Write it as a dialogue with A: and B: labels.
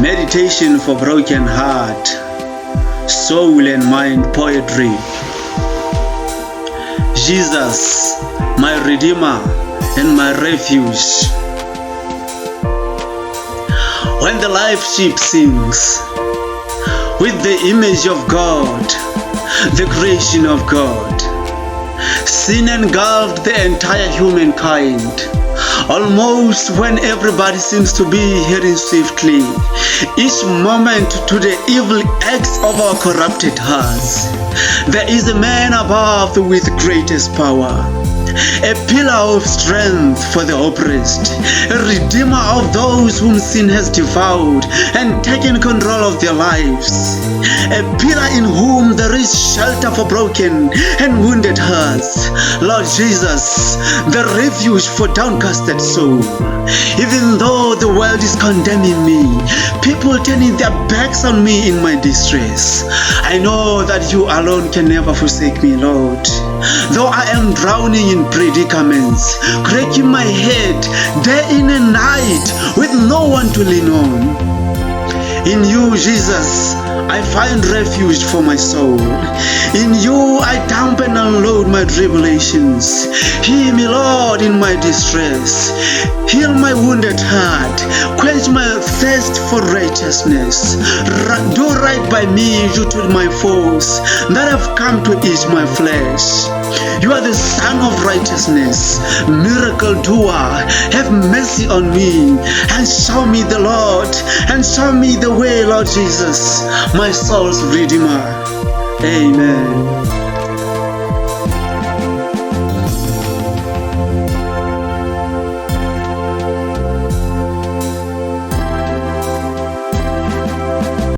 A: Meditation for broken heart, soul and mind poetry. Jesus, my Redeemer and my refuge. When the life ship sings with the image of God, the creation of God, sin engulfed the entire humankind. Almost when everybody seems to be heading swiftly, each moment to the evil acts of our corrupted hearts, there is a man above with greatest power, a pillar of strength for the oppressed, a redeemer of those whom sin has devoured and taken control of their lives, a pillar in whom there is shelter for broken and wounded hearts. Lord Jesus, the refuge for downcasted soul. Even though the world is condemning me, people turning their backs on me in my distress, I know that you alone can never forsake me, Lord. Though I am drowning in predicaments, cracking my head day in and night with no one to lean on, in you, Jesus, I find refuge for my soul. In you, I dump and unload my tribulations. Hear me, Lord, in my distress. Heal my wounded heart. Quench my thirst for righteousness. Do right by me due to my foes that have come to eat my flesh. You are the Son of righteousness, miracle doer. Have mercy on me and show me the Lord, and show me the way, Lord Jesus, my soul's Redeemer. Amen.